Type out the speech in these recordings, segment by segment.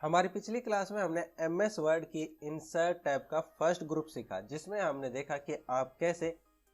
हमारी पिछली क्लास में हमने MS वर्ड की इंसर्ट टैब का फर्स्ट ग्रुप सीखा, जिसमें हमने देखा कि आप कैसे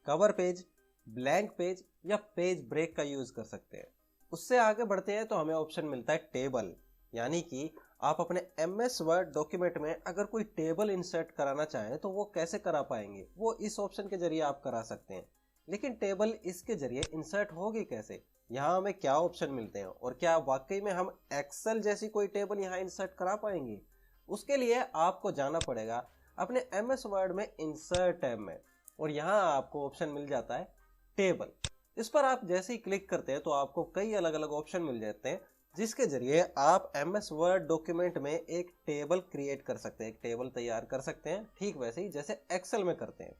कवर पेज, ब्लैंक पेज या पेज ब्रेक का यूज कर सकते हैं। उससे आगे बढ़ते हैं तो हमें ऑप्शन मिलता है टेबल, यानी कि आप अपने MS वर्ड डॉक्यूमेंट में अगर कोई टेबल इंसर्ट कराना चाहें तो वो कैसे करा पाएंगे, वो इस ऑप्शन के जरिए आप करा सकते हैं। लेकिन टेबल इसके जरिए इंसर्ट होगी कैसे, यहाँ हमें क्या ऑप्शन मिलते हैं और क्या वाकई में हम एक्सेल जैसी कोई टेबल यहाँ इंसर्ट करा पाएंगे। उसके लिए आपको जाना पड़ेगा अपने MS वर्ड में इंसर्ट टैब में, और यहाँ आपको ऑप्शन मिल जाता है टेबल। इस पर आप जैसे ही क्लिक करते हैं तो आपको कई अलग अलग ऑप्शन मिल जाते हैं, जिसके जरिए आप MS वर्ड डॉक्यूमेंट में एक टेबल क्रिएट कर सकते हैं, एक टेबल तैयार कर सकते हैं, ठीक वैसे ही जैसे एक्सेल में करते हैं।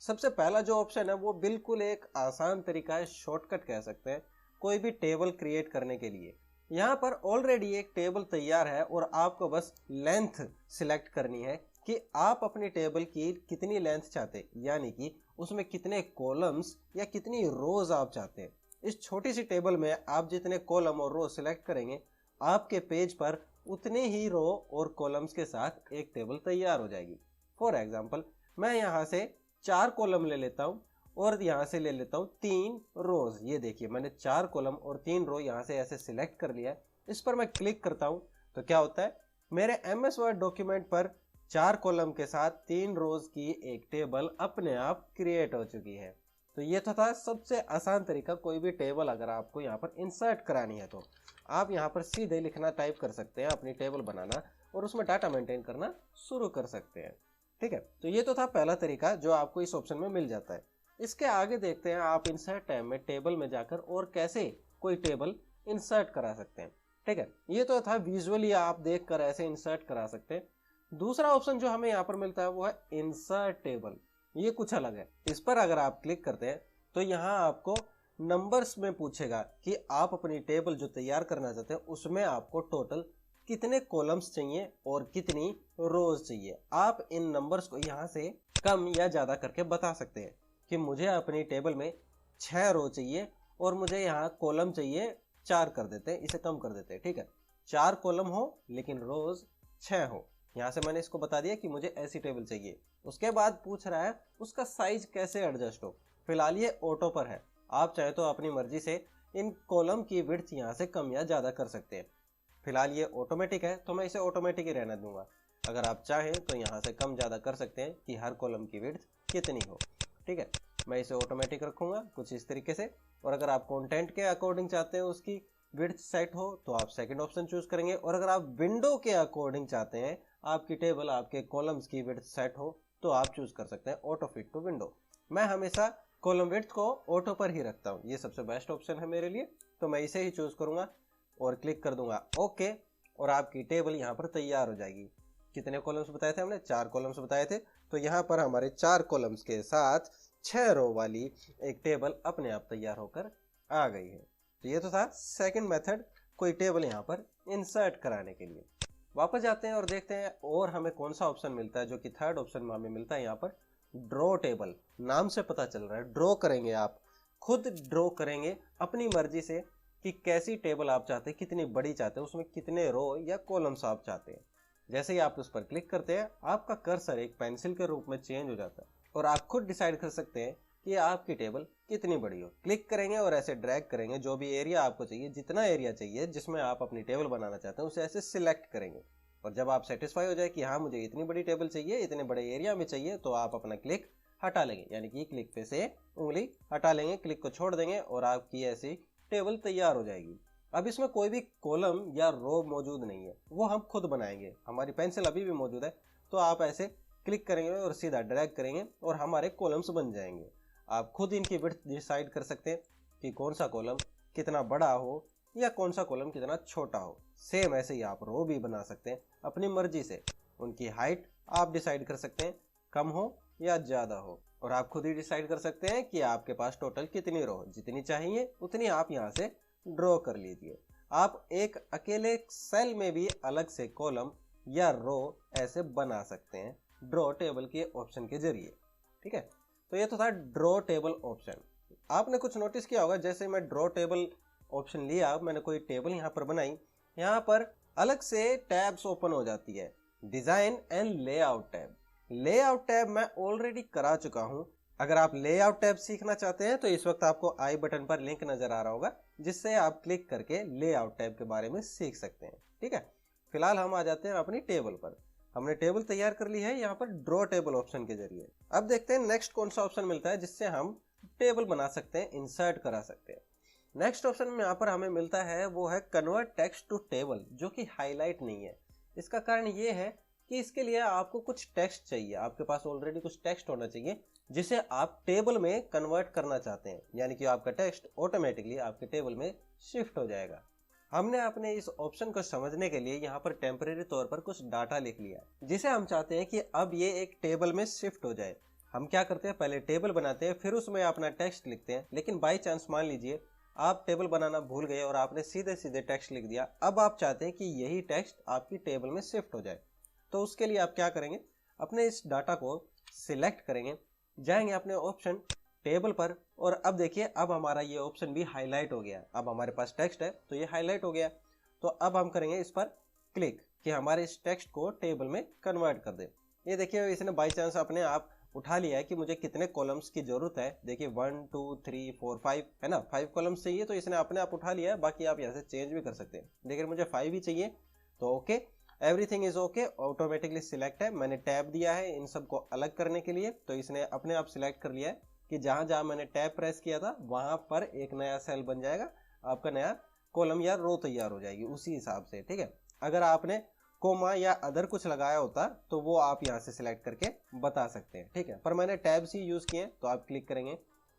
सबसे पहला जो ऑप्शन है वो बिल्कुल एक आसान तरीका है, शॉर्टकट कह सकते हैं, कोई भी टेबल क्रिएट करने के लिए। यहाँ पर ऑलरेडी एक टेबल तैयार है और आपको बस लेंथ सिलेक्ट करनी है कि आप अपनी टेबल की कितनी लेंथ चाहते हैं, यानी कि उसमें कितने कॉलम्स या कितनी रोज आप चाहते हैं। इस छोटी सी टेबल में आप जितने कॉलम और रो सिलेक्ट करेंगे, आपके पेज पर उतने ही रो और कॉलम्स के साथ एक टेबल तैयार हो जाएगी। फॉर एग्जाम्पल, मैं यहाँ से 4 कॉलम ले लेता हूँ और यहाँ से ले लेता हूँ 3 रोज। ये देखिए, मैंने 4 कॉलम और 3 रो यहाँ से ऐसे सिलेक्ट कर लिया है। इस पर मैं क्लिक करता हूँ तो क्या होता है, मेरे MS वर्ड डॉक्यूमेंट पर 4 कॉलम के साथ 3 रोज की एक टेबल अपने आप क्रिएट हो चुकी है। तो ये तो था सबसे आसान तरीका, कोई भी टेबल अगर आपको यहाँ पर इंसर्ट करानी है तो आप यहाँ पर सीधे लिखना टाइप कर सकते हैं, अपनी टेबल बनाना और उसमें डाटा मेंटेन करना शुरू कर सकते हैं। ठीक है, तो ये तो था पहला तरीका जो आपको इस ऑप्शन में मिल जाता है। इसके आगे देखते हैं आप इंसर्ट टैब में टेबल में जाकर और कैसे कोई टेबल इंसर्ट करा सकते हैं। ठीक है, ये तो था विजुअली आप देखकर ऐसे इंसर्ट करा सकते हैं। दूसरा ऑप्शन जो हमें यहाँ पर मिलता है वो है इंसर्ट टेबल। ये कुछ अलग है। इस पर अगर आप क्लिक करते हैं तो यहाँ आपको नंबर्स में पूछेगा कि आप अपनी टेबल जो तैयार करना चाहते हैं उसमें आपको टोटल कितने कॉलम्स चाहिए और कितनी रोज चाहिए। आप इन नंबर्स को यहाँ से कम या ज्यादा करके बता सकते हैं कि मुझे अपनी टेबल में 6 रो चाहिए और मुझे यहाँ कॉलम चाहिए 4 कर देते हैं, इसे कम कर देते हैं। ठीक है, 4 कॉलम हो लेकिन रोज 6 हो। यहाँ से मैंने इसको बता दिया कि मुझे ऐसी टेबल चाहिए। उसके बाद पूछ रहा है उसका साइज कैसे एडजस्ट हो। फिलहाल ये ऑटो पर है, आप चाहे तो अपनी मर्जी से इन कॉलम की विड्थ यहाँ से कम या ज्यादा कर सकते हैं। फिलहाल ये ऑटोमेटिक है तो मैं इसे ऑटोमेटिक ही रहने दूंगा। अगर आप चाहें तो यहाँ से कम ज्यादा कर सकते हैं कि हर कॉलम की विड्थ कितनी हो। ठीक है, मैं इसे ऑटोमेटिक रखूंगा कुछ इस तरीके से। और अगर आप कंटेंट के अकॉर्डिंग चाहते हैं उसकी विड्थ सेट हो तो आप सेकंड ऑप्शन चूज करेंगे, और अगर आप विंडो के अकॉर्डिंग चाहते हैं आपकी टेबल, आपके कॉलम्स की विड्थ सेट हो तो आप चूज कर सकते हैं ऑटो फिट टू विंडो। मैं हमेशा कॉलम विड्थ को ऑटो पर ही रखता हूँ, ये सबसे बेस्ट ऑप्शन है मेरे लिए, तो मैं इसे ही चूज करूंगा और क्लिक कर दूंगा ओके, और आपकी टेबल यहाँ पर तैयार हो जाएगी। कितने कॉलम्स बताए थे हमने? 4 कॉलम्स बताए थे, तो यहाँ पर हमारे 4 कॉलम्स के साथ 6 रो वाली एक टेबल अपने आप तैयार होकर आ गई है। तो ये तो था सेकंड मेथड, कोई टेबल यहाँ पर इंसर्ट कराने के लिए। वापस जाते हैं और देखते हैं और हमें कौन सा ऑप्शन मिलता है, जो कि थर्ड ऑप्शन में हमें मिलता है यहाँ पर ड्रॉ टेबल। नाम से पता चल रहा है ड्रॉ करेंगे, आप खुद ड्रॉ करेंगे अपनी मर्जी से कि कैसी टेबल आप चाहते हैं, कितनी बड़ी चाहते हैं, उसमें कितने रो या कॉलम्स आप चाहते हैं। जैसे ही आप उस पर क्लिक करते हैं आपका कर्सर एक पेंसिल के रूप में चेंज हो जाता है और आप खुद डिसाइड कर सकते हैं कि आपकी टेबल कितनी बड़ी हो। क्लिक करेंगे और ऐसे ड्रैग करेंगे, जो भी एरिया आपको चाहिए, जितना एरिया चाहिए जिसमें आप अपनी टेबल बनाना चाहते हैं उसे ऐसे सिलेक्ट करेंगे। और जब आप सेटिस्फाई हो जाए कि हाँ मुझे इतनी बड़ी टेबल चाहिए, इतने बड़े एरिया में चाहिए, तो आप अपना क्लिक हटा लेंगे, यानी कि क्लिक पे से उंगली हटा लेंगे, क्लिक को छोड़ देंगे और आपकी ऐसी टेबल तैयार हो जाएगी। अब इसमें कोई भी कॉलम या रो मौजूद नहीं है, वो हम खुद बनाएंगे। हमारी पेंसिल अभी भी मौजूद है, तो आप ऐसे क्लिक करेंगे और सीधा ड्रैग करेंगे और हमारे कॉलम्स बन जाएंगे। आप खुद इनकी विड्थ डिसाइड कर सकते हैं कि कौन सा कॉलम कितना बड़ा हो या कौन सा कॉलम कितना छोटा हो। सेम ऐसे ही आप रो भी बना सकते हैं अपनी मर्जी से। उनकी हाइट आप डिसाइड कर सकते हैं, कम हो या ज्यादा हो, और आप खुद ही डिसाइड कर सकते हैं कि आपके पास टोटल कितनी रो, जितनी चाहिए उतनी आप यहाँ से ड्रॉ कर लीजिए। आप एक अकेले सेल में भी अलग से कॉलम या रो ऐसे बना सकते हैं ड्रॉ टेबल के ऑप्शन के जरिए। ठीक है, तो ये तो था ड्रॉ टेबल ऑप्शन। आपने कुछ नोटिस किया होगा, जैसे मैं ड्रॉ टेबल ऑप्शन लिया, मैंने कोई टेबल यहाँ पर बनाई, यहाँ पर अलग से टैब्स ओपन हो जाती है। Design and layout tab, layout tab मैं ऑलरेडी करा चुका हूं। अगर आप लेआउट टैब सीखना चाहते हैं तो इस वक्त आपको आई बटन पर लिंक नजर आ रहा होगा, जिससे आप क्लिक करके लेआउट टैब के बारे में सीख सकते हैं। ठीक है, फिलहाल हम आ जाते हैं अपनी टेबल पर। हमने टेबल तैयार कर ली है यहाँ पर ड्रॉ टेबल ऑप्शन के जरिए। अब देखते हैं नेक्स्ट कौन सा ऑप्शन मिलता है जिससे हम टेबल बना सकते हैं, इंसर्ट करा सकते हैं। नेक्स्ट ऑप्शन में यहाँ पर हमें मिलता है वो है कन्वर्ट टेक्स्ट टू टेबल, जो कि हाईलाइट नहीं है। इसका कारण ये है कि इसके लिए आपको कुछ टेक्स्ट चाहिए, आपके पास ऑलरेडी कुछ टेक्स्ट होना चाहिए जिसे आप टेबल में कन्वर्ट करना चाहते हैं, यानी कि आपका टेक्स्ट ऑटोमेटिकली आपके टेबल में शिफ्ट हो जाएगा। हमने अपने इस ऑप्शन को समझने के लिए यहाँ पर टेम्परेरी तौर पर कुछ डाटा लिख लिया, जिसे हम चाहते हैं कि अब ये एक टेबल में शिफ्ट हो जाए। हम क्या करते हैं, पहले टेबल बनाते हैं, फिर उसमें अपना टेक्स्ट लिखते हैं। लेकिन बाई चांस मान लीजिए आप टेबल बनाना भूल गए और आपने सीधे सीधे टेक्स्ट लिख दिया। अब आप चाहते हैं कि यही टेक्स्ट आपकी टेबल में शिफ्ट हो जाए, तो उसके लिए आप क्या करेंगे, अपने इस डाटा को सिलेक्ट करेंगे, जाएंगे अपने ऑप्शन टेबल पर, और अब देखिए अब हमारा ये ऑप्शन भी हाईलाइट हो गया। अब हमारे पास टेक्स्ट है तो ये हाईलाइट हो गया। तो अब हम करेंगे इस पर क्लिक कि हमारे इस टेक्स्ट को टेबल में कन्वर्ट कर दे। ये देखिए इसने बाई चांस अपने आप उठा लिया है कि मुझे कितने कॉलम्स की जरूरत है। देखिए 1 2 3 4 5 है ना, 5 कॉलम्स चाहिए, तो इसने अपने आप उठा लिया है। बाकी आप यहाँ से चेंज भी कर सकते हैं। लेकिन मुझे 5 ही चाहिए, तो okay, everything is okay, automatically select है। मैंने टैब दिया है इन सबको अलग करने के लिए, तो इसने अपने आप सिलेक्ट कर लिया है कि जहां जहां मैंने टैब प्रेस किया था वहां पर एक नया सेल बन जाएगा, आपका नया कॉलम या रो तैयार हो जाएगी उसी हिसाब से। ठीक है, अगर आपने कोमा या अदर कुछ लगाया होता तो वो आप यहाँ से सिलेक्ट करके बता सकते हैं। ठीक है, पर मैंने टैब्स ही यूज किए, तो आप क्लिक करेंगे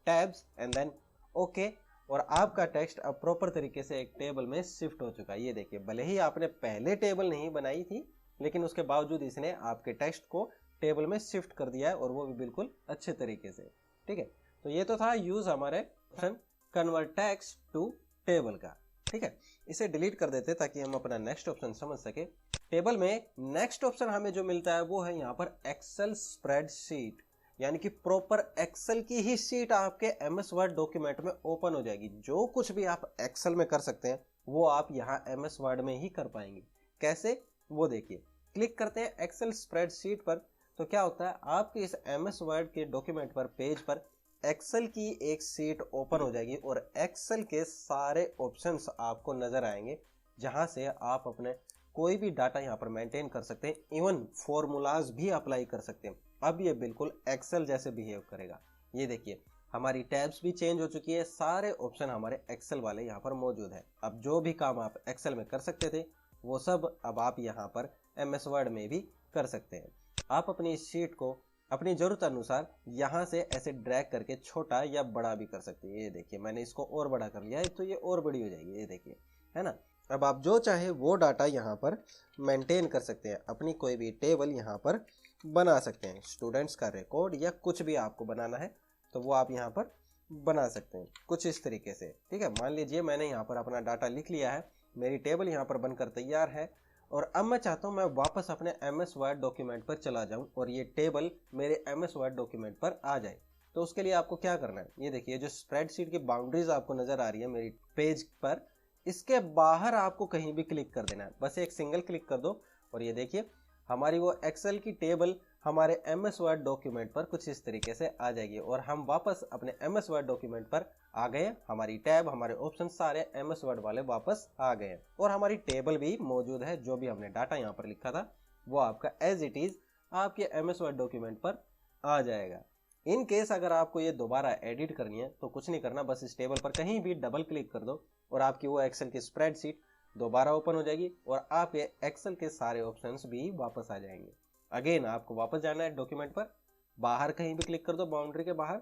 टैब्स एंड देन ओके, और आपका टेक्स्ट अब प्रॉपर तरीके से एक टेबल में शिफ्ट हो चुका है। ये देखिए, भले ही आपने पहले टेबल नहीं बनाई थी, लेकिन उसके बावजूद इसने आपके टेक्स्ट को टेबल में शिफ्ट कर दिया है, और वो भी बिल्कुल अच्छे तरीके से। ठीक है, तो ये तो था यूज हमारे option convert text to table का। ठीक है, इसे डिलीट कर देते ताकि हम अपना नेक्स्ट ऑप्शन समझ सके। टेबल में नेक्स्ट ऑप्शन हमें जो मिलता है वो है यहाँ पर एक्सेल स्प्रेडशीट, यानी कि प्रॉपर एक्सेल की ही शीट आपके एमएस वर्ड डॉक्यूमेंट में ओपन हो जाएगी। जो कुछ भी आप एक्सेल में कर सकते हैं वो आप यहाँ एमएस वर्ड में ही कर पाएंगे। कैसे, वो देखिए। क्लिक करते हैं एक्सेल स्प्रेडशीट पर, तो क्या होता है, आपके इस एमएस वर्ड के डॉक्यूमेंट पर, पेज पर एक्सेल की एक शीट ओपन हो जाएगी, और एक्सेल के सारे ऑप्शंस आपको नजर आएंगे, जहां से आप अपने कोई भी डाटा यहाँ पर मेंटेन कर सकते हैं, इवन फॉर्मूलाज भी अप्लाई कर सकते हैं। अब ये बिल्कुल एक्सेल जैसे बिहेव करेगा। ये देखिए, हमारी टैब्स भी चेंज हो चुकी है, सारे ऑप्शन हमारे एक्सेल वाले यहाँ पर मौजूद है। अब जो भी काम आप एक्सेल में कर सकते थे वो सब अब आप यहाँ पर एमएस वर्ड में भी कर सकते हैं। आप अपनी इस शीट को अपनी जरूरत अनुसार यहाँ से ऐसे ड्रैग करके छोटा या बड़ा भी कर सकते हैं। ये देखिए, मैंने इसको और बड़ा कर लिया है, तो ये और बड़ी हो जाएगी। ये देखिए, है ना। अब आप जो चाहे वो डाटा यहाँ पर मेंटेन कर सकते हैं, अपनी कोई भी टेबल यहाँ पर बना सकते हैं। स्टूडेंट्स का रिकॉर्ड या कुछ भी आपको बनाना है तो वो आप यहाँ पर बना सकते हैं कुछ इस तरीके से। ठीक है, मान लीजिए मैंने यहाँ पर अपना डाटा लिख लिया है, मेरी टेबल यहाँ पर बनकर तैयार है, और अब मैं चाहता हूँ मैं वापस अपने एमएस वर्ड डॉक्यूमेंट पर चला जाऊँ और ये टेबल मेरे एमएस वर्ड डॉक्यूमेंट पर आ जाए। तो उसके लिए आपको क्या करना है, ये देखिए, जो स्प्रेडशीट की बाउंड्रीज आपको नजर आ रही है मेरी पेज पर, इसके बाहर आपको कहीं भी क्लिक कर देना है। बस एक सिंगल क्लिक कर दो, और ये देखिए हमारी वो एक्सेल की टेबल हमारे एमएस वर्ड डॉक्यूमेंट पर कुछ इस तरीके से आ जाएगी, और हम वापस अपने एमएस वर्ड डॉक्यूमेंट पर आ गए। हमारी टैब, हमारे ऑप्शन सारे एमएस वर्ड वाले वापस आ गए, और हमारी टेबल भी मौजूद है। जो भी हमने डाटा यहाँ पर लिखा था वो आपका एज इट इज आपके एमएस वर्ड डॉक्यूमेंट पर आ जाएगा। इन केस अगर आपको ये दोबारा एडिट करनी है तो कुछ नहीं करना, बस इस टेबल पर कहीं भी डबल क्लिक कर दो और आपकी वो एक्सेल की स्प्रेडशीट दोबारा ओपन हो जाएगी, और आपके एक्सेल के सारे ऑप्शंस भी वापस आ जाएंगे। अगेन आपको वापस जाना है डॉक्यूमेंट पर, बाहर कहीं भी क्लिक कर दो, बाउंड्री के बाहर,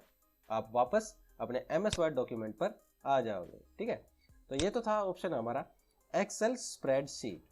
आप वापस अपने एमएस वर्ड डॉक्यूमेंट पर आ जाओगे। ठीक है, तो ये तो था ऑप्शन हमारा एक्सेल स्प्रेडशीट।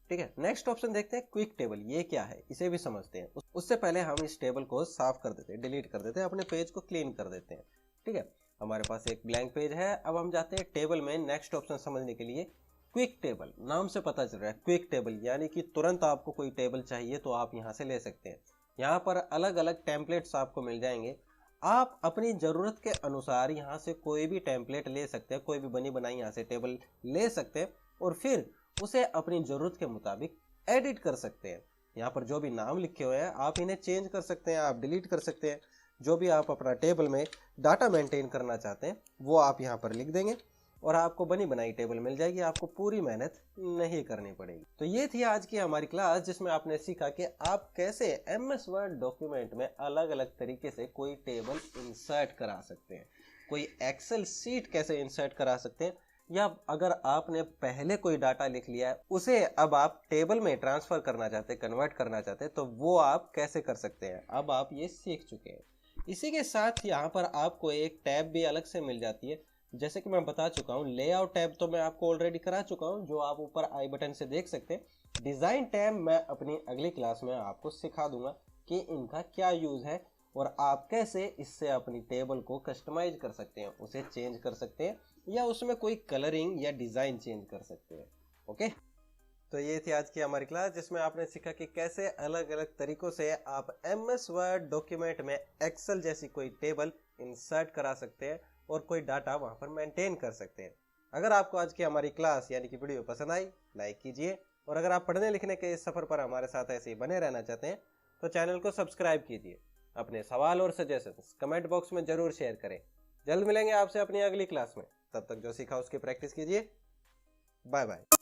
ठीक है, नेक्स्ट ऑप्शन देखते हैं क्विक टेबल। ये क्या है, इसे भी समझते हैं। उससे पहले हम इस टेबल को साफ कर देते हैं, डिलीट कर देते हैं, अपने पेज को क्लीन कर देते हैं। ठीक है, हमारे पास एक ब्लैंक पेज है। अब हम जाते हैं टेबल में। नेक्स्ट ऑप्शन समझने के लिए क्विक टेबल, नाम से पता चल रहा है क्विक टेबल, यानी कि तुरंत आपको कोई टेबल चाहिए तो आप यहाँ से ले सकते हैं। यहाँ पर अलग अलग टेम्पलेट्स आपको मिल जाएंगे, आप अपनी जरूरत के अनुसार यहाँ से कोई भी टेम्पलेट ले सकते हैं, कोई भी बनी बनाई यहाँ से टेबल ले सकते हैं, और फिर उसे अपनी जरूरत के मुताबिक एडिट कर सकते हैं। यहाँ पर जो भी नाम लिखे हुए हैं आप इन्हें चेंज कर सकते हैं, आप डिलीट कर सकते हैं। जो भी आप अपना टेबल में डाटा मेंटेन करना चाहते हैं वो आप यहाँ पर लिख देंगे और आपको बनी बनाई टेबल मिल जाएगी, आपको पूरी मेहनत नहीं करनी पड़ेगी। तो ये थी आज की हमारी क्लास जिसमें आपने सीखा कि आप कैसे MS वर्ड डॉक्यूमेंट में अलग अलग तरीके से कोई टेबल इंसर्ट करा सकते हैं, कोई एक्सेल सीट कैसे इंसर्ट करा सकते हैं, या अगर आपने पहले कोई डाटा लिख लिया है उसे अब आप टेबल में ट्रांसफर करना चाहते हैं, कन्वर्ट करना चाहते हैं, तो वो आप कैसे कर सकते हैं। अब आप ये सीख चुके हैं। इसी के साथ यहाँ पर आपको एक टैब भी अलग से मिल जाती है, जैसे कि मैं बता चुका हूँ। लेआउट टैब तो मैं आपको ऑलरेडी करा चुका हूँ, जो आप ऊपर आई बटन से देख सकते हैं। डिज़ाइन टैब मैं अपनी अगली क्लास में आपको सिखा दूंगा कि इनका क्या यूज़ है और आप कैसे इससे अपनी टेबल को कस्टमाइज कर सकते हैं, उसे चेंज कर सकते हैं या उसमें कोई कलरिंग या डिज़ाइन चेंज कर सकते हैं। ओके, तो ये थी आज की हमारी क्लास जिसमें आपने सीखा कि कैसे अलग अलग तरीकों से आप MS वर्ड डॉक्यूमेंट में एक्सेल जैसी कोई टेबल इंसर्ट करा सकते हैं और कोई डाटा वहां पर मेंटेन कर सकते हैं। अगर आपको आज की हमारी क्लास यानी कि वीडियो पसंद आई, लाइक कीजिए, और अगर आप पढ़ने लिखने के इस सफर पर हमारे साथ ऐसे ही बने रहना चाहते हैं तो चैनल को सब्सक्राइब कीजिए। अपने सवाल और सजेशंस कमेंट बॉक्स में जरूर शेयर करें। जल्द मिलेंगे आपसे अपनी अगली क्लास में, तब तक जो सीखा उसकी प्रैक्टिस कीजिए। Bye bye.